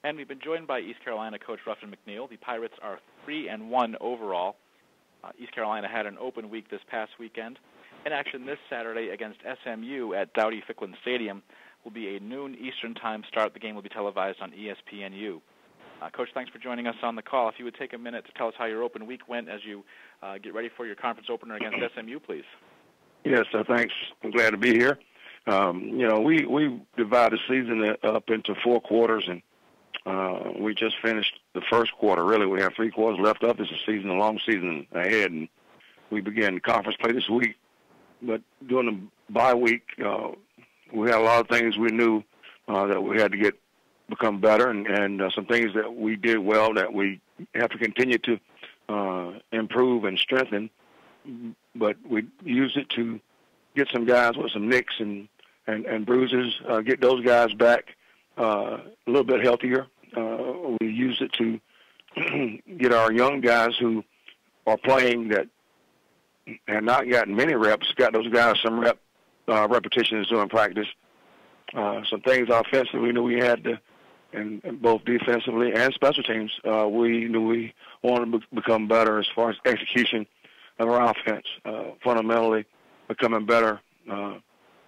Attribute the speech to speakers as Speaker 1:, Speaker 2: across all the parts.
Speaker 1: And we've been joined by East Carolina coach Ruffin McNeill. The Pirates are 3-1 overall. East Carolina had an open week this past weekend. In action this Saturday against SMU at Dowdy-Ficklin Stadium will be a noon Eastern time start. The game will be televised on ESPNU. Coach, thanks for joining us on the call. If you would take a minute to tell us how your open week went as you get ready for your conference opener against SMU, please.
Speaker 2: Yes, thanks. I'm glad to be here. We divide the season up into 4 quarters, and we just finished the first quarter. Really, we have 3 quarters left up. It's a long season ahead, and we begin conference play this week. But during the bye week, we had a lot of things we knew that we had to become better, and some things that we did well that we have to continue to improve and strengthen. But we used it to get some guys with some nicks and bruises, get those guys back a little bit healthier. We used it to get our young guys who are playing that have not gotten many reps, got those guys some repetitions during practice. Some things offensively we knew we had to, and both defensively and special teams, we knew we wanted to become better as far as execution of our offense, fundamentally becoming better.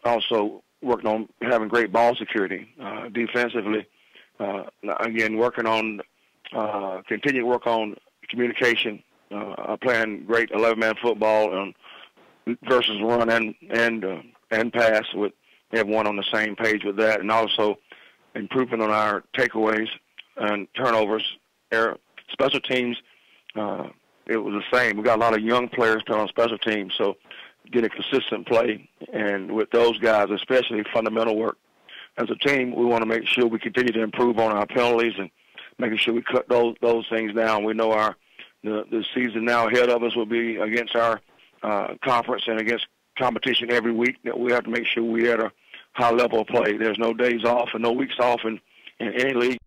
Speaker 2: Also working on having great ball security, defensively. Again, working on, continue to work on communication, playing great 11-man football versus run and pass with everyone on the same page with that, and also improving on our takeaways and turnovers. Special teams, it was the same. We got a lot of young players playing on special teams, so getting consistent play, and with those guys, especially fundamental work. As a team, we want to make sure we continue to improve on our penalties and making sure we cut those things down. We know the season now ahead of us will be against our conference and against competition every week, that we have to make sure we had a high level of play. There's no days off and no weeks off in any league.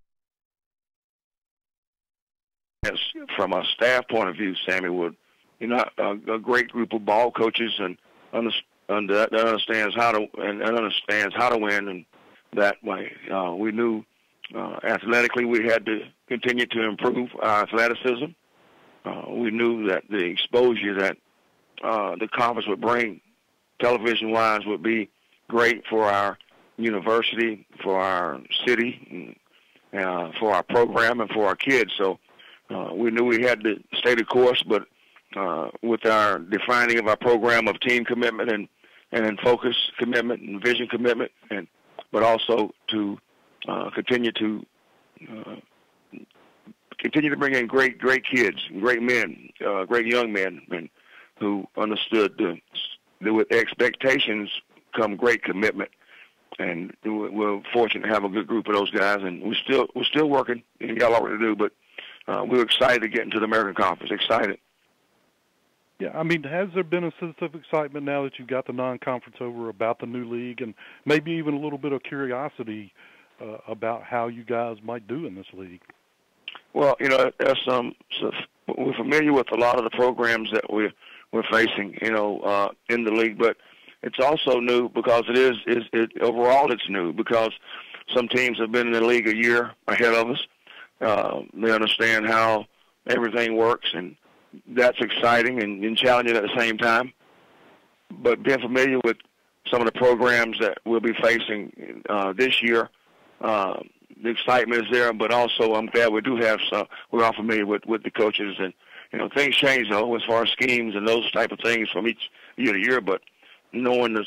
Speaker 2: From a staff point of view, Sammy Wood, a great group of ball coaches and that understands how to win, and that way we knew athletically we had to continue to improve our athleticism. We knew that the exposure that the conference would bring television-wise would be great for our university, for our city, for our program, and for our kids. So we knew we had to stay the course, but with our defining of our program of team commitment and focus commitment and vision commitment, but also to continue to bring in great kids, great men, great young men, and who understood that with expectations come great commitment. And we're fortunate to have a good group of those guys, and we're still working, and got a lot to do, but we're excited to get into the American Conference. Excited.
Speaker 3: Yeah, I mean, has there been a sense of excitement now that you've got the non-conference over about the new league, and maybe even a little bit of curiosity about how you guys might do in this league?
Speaker 2: Well, there's we're familiar with a lot of the programs that we're facing, in the league, but it's also new because overall it's new because some teams have been in the league a year ahead of us. They understand how everything works, and that's exciting and challenging at the same time. But being familiar with some of the programs that we'll be facing this year, the excitement is there, but also I'm glad we do have we're all familiar with the coaches, and things change though as far as schemes and those type of things from each year to year, but knowing a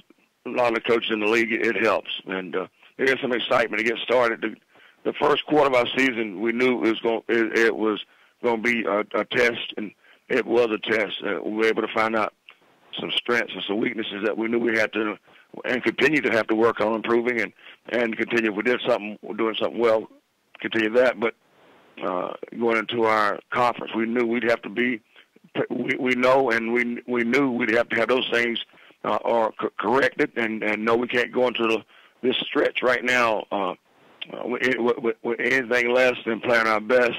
Speaker 2: lot of the coaches in the league, it helps, and there is some excitement to get started. The first quarter of our season, we knew it was going to be a test, and it was a test. We were able to find out some strengths and some weaknesses that we knew we had to and continue to have to work on improving, and continue. If we're doing something well, continue that. But going into our conference, we knew we'd have to be. We know, and we knew we'd have to have those things corrected, and know we can't go into this stretch right now with anything less than playing our best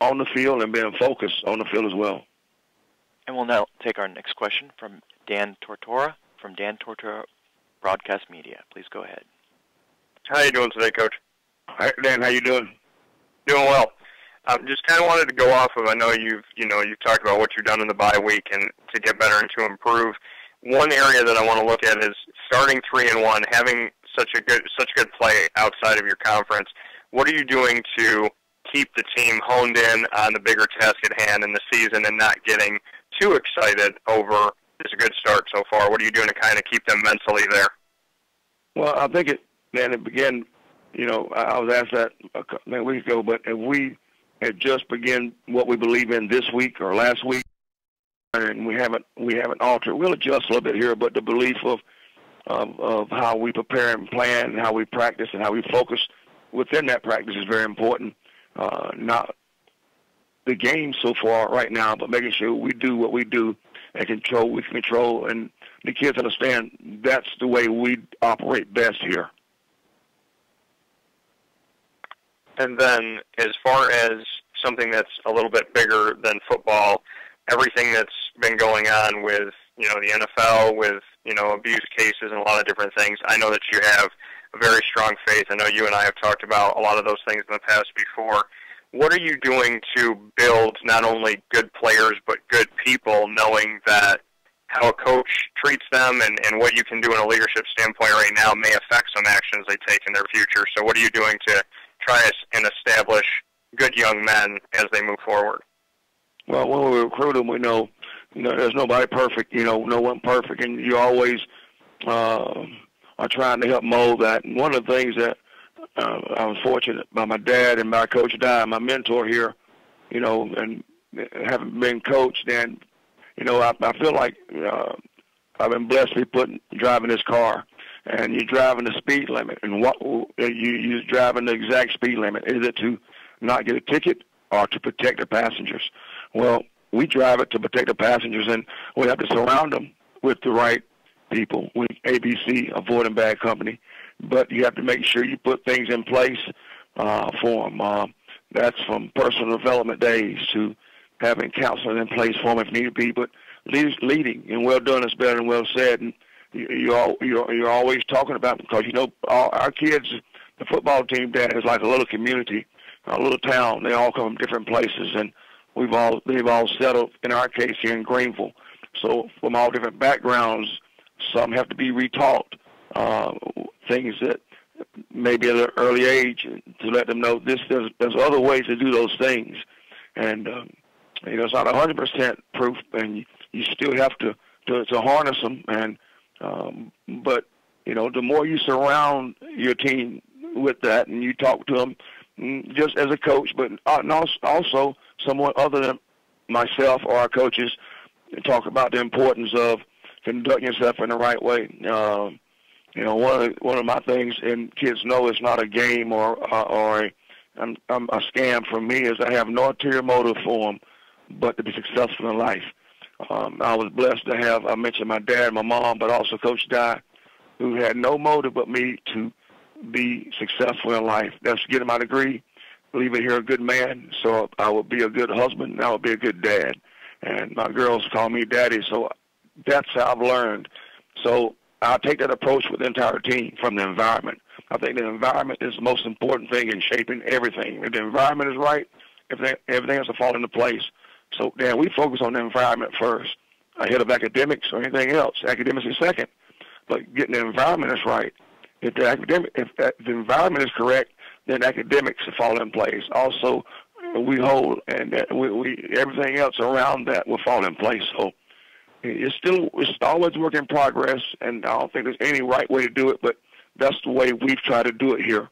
Speaker 2: on the field and being focused on the field as well.
Speaker 4: And we'll now take our next question from Dan Tortora from Dan Tortora Broadcast Media. Please go ahead.
Speaker 5: How you doing today, Coach?
Speaker 2: Hi, Dan, how you doing?
Speaker 5: Doing well. Just kind of wanted to go off of, I know you've talked about what you've done in the bye week and to get better and to improve. One area that I want to look at is starting 3-1, having such good play outside of your conference. What are you doing to keep the team honed in on the bigger task at hand in the season and not getting too excited over this good start so far? What are you doing to kind of keep them mentally there?
Speaker 2: Well, I think it began, I was asked that a week ago, but if we had just begun what we believe in this week or last week, and we haven't altered, we'll adjust a little bit here, but the belief of how we prepare and plan and how we practice and how we focus within that practice is very important. Not the game so far right now, but making sure we do what we do and we can control, and the kids understand that's the way we operate best here.
Speaker 5: And then as far as something that's a little bit bigger than football, everything that's been going on with, the NFL, with, abuse cases and a lot of different things, I know that you have a very strong faith. I know you and I have talked about a lot of those things in the past before. What are you doing to build not only good players but good people, knowing that how a coach treats them and what you can do in a leadership standpoint right now may affect some actions they take in their future? So what are you doing to try and establish good young men as they move forward?
Speaker 2: Well, when we recruit them, we know, there's nobody perfect, no one perfect, and you always are trying to help mold that. And one of the things that I was fortunate by my dad and by Coach Dye, my mentor here, and having been coached, and, I feel like I've been blessed to be driving this car, and you're driving the speed limit, and you're driving the exact speed limit. Is it to not get a ticket or to protect the passengers? Well, we drive it to protect the passengers, and we have to surround them with the right people, with ABC, avoiding bad company. But you have to make sure you put things in place for them. That's from personal development days to having counseling in place for them if need be. But leading, and well done is better than well said. And you're always talking about them because, our kids, the football team, Dad, is like a little community, a little town. They all come from different places, and they've all settled, in our case, here in Greenville. So from all different backgrounds, some have to be retaught things that maybe at an early age to let them know there's other ways to do those things. And, it's not 100% proof, and you still have to harness them. And but, the more you surround your team with that and you talk to them just as a coach, but also someone other than myself or our coaches, talk about the importance of conducting yourself in the right way. One of my things, and kids know it's not a game or a scam for me, is I have no ulterior motive for them but to be successful in life. I was blessed to have, I mentioned my dad, my mom, but also Coach Dye, who had no motive but me to be successful in life. That's getting my degree, leave it here a good man, so I would be a good husband, and I would be a good dad. And my girls call me daddy, so that's how I've learned. So I'll take that approach with the entire team from the environment. I think the environment is the most important thing in shaping everything. If the environment is right, everything has to fall into place. So, Dan, we focus on the environment first, ahead of academics or anything else. Academics is second, but getting the environment is right. If the environment is correct, then academics will fall in place. Also, we hold, and everything else around that will fall in place. So it's always work in progress, and I don't think there's any right way to do it, but that's the way we've tried to do it here.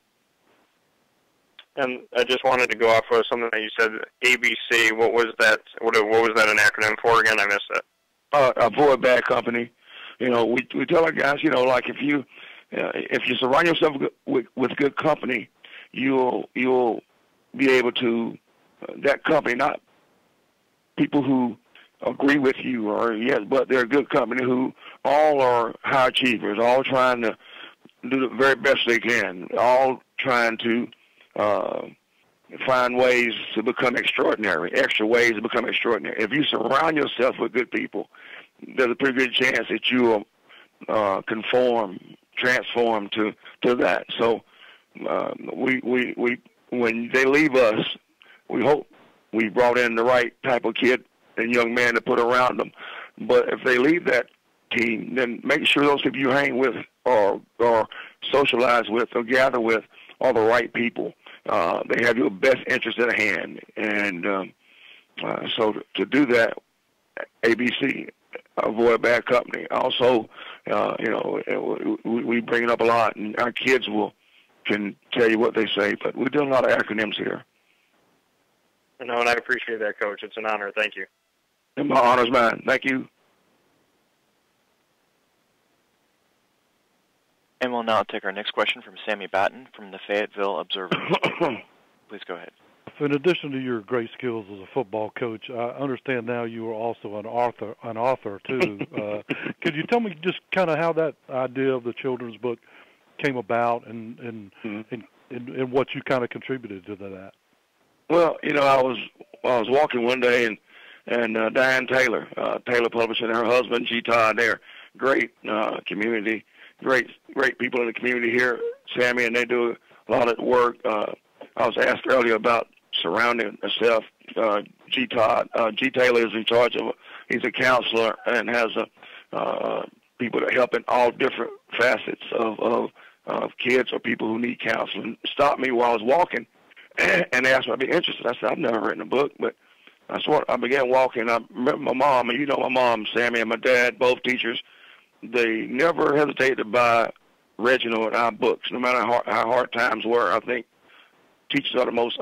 Speaker 5: And I just wanted to go off of something that you said, ABC. What was that? What was that an acronym for again? I missed it.
Speaker 2: Avoid bad company. We tell our guys, like if you surround yourself with good company, you'll be able to that company, not people who agree with you but they're a good company who all are high achievers, all trying to do the very best they can, all trying to find ways to become extraordinary, extra ways to become extraordinary. If you surround yourself with good people, there's a pretty good chance that you will transform to that. So we when they leave us, we hope we brought in the right type of kid and young man to put around them. But if they leave that team, then make sure those people you hang with or socialize with or gather with are the right people. They have your best interest at hand. And so to do that, ABC, avoid bad company. Also, we bring it up a lot, and our kids can tell you what they say, but we do a lot of acronyms here.
Speaker 5: No, and I appreciate that, Coach. It's an honor. Thank you.
Speaker 2: And my honor's mine. Thank you.
Speaker 4: And we'll now take our next question from Sammy Batten from the Fayetteville Observer. Please go ahead.
Speaker 3: In addition to your great skills as a football coach, I understand now you are also an author too. Could you tell me just kind of how that idea of the children's book came about and what you kind of contributed to that?
Speaker 2: Well, I was walking one day and Diane Taylor Publishing, and her husband G. Todd, they're great community, great people in the community here, Sammy, and they do a lot of work. I was asked earlier about surrounding herself. G. Todd, G. Taylor is in charge of. He's a counselor and has people that help in all different facets of kids or people who need counseling. Stopped me while I was walking and asked me if I'd be interested. I said I've never written a book, but I began walking. I remember my mom, and my mom, Sammy, and my dad, both teachers. They never hesitated to buy Reginald and I books, no matter how hard times were. I think teachers are the most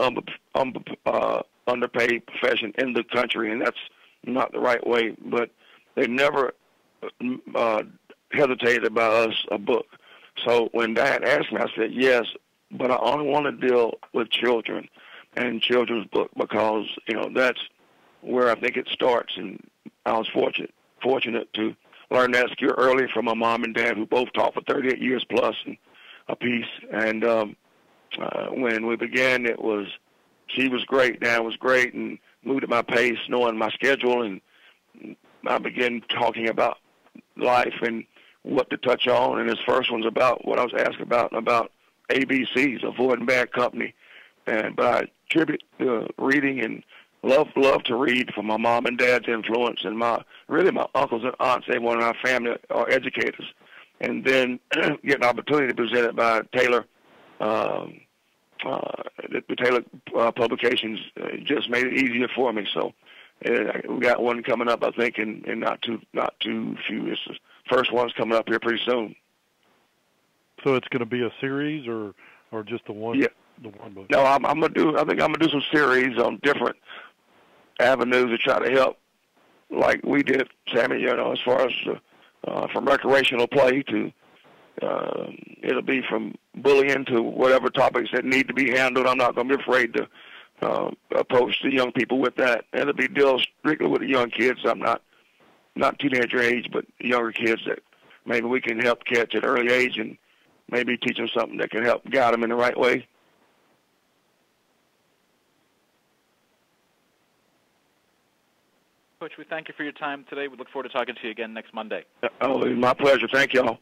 Speaker 2: underpaid profession in the country, and that's not the right way. But they never hesitated to buy us a book. So when Dad asked me, I said yes, but I only want to deal with children and children's book because that's where I think it starts. And I was fortunate to learn that skill early from my mom and dad, who both taught for 38 years plus and a piece. And when we began, she was great, Dad was great, and moved at my pace, knowing my schedule, and I began talking about life and what to touch on. And his first one's about what I was asked about ABCs, avoiding bad company. But I attribute the reading and love to read from my mom and dad's influence, and my uncles and aunts, everyone in our family are educators. And then get an opportunity presented by Taylor. The Taylor publications just made it easier for me. So we got one coming up, I think, in not too few. This is first one's coming up here pretty soon.
Speaker 3: So it's going to be a series or just the one?
Speaker 2: Yeah.
Speaker 3: The one book.
Speaker 2: No, I think I'm gonna do some series on different avenues to try to help, like we did, Sammy. As far as from recreational play to it'll be from bullying to whatever topics that need to be handled. I'm not going to be afraid to approach the young people with that. And it'll be deal strictly with the young kids. I'm not teenager age, but younger kids that maybe we can help catch at early age and maybe teach them something that can help guide them in the right way.
Speaker 1: Coach, we thank you for your time today. We look forward to talking to you again next Monday.
Speaker 2: Oh, it's my pleasure. Thank y'all.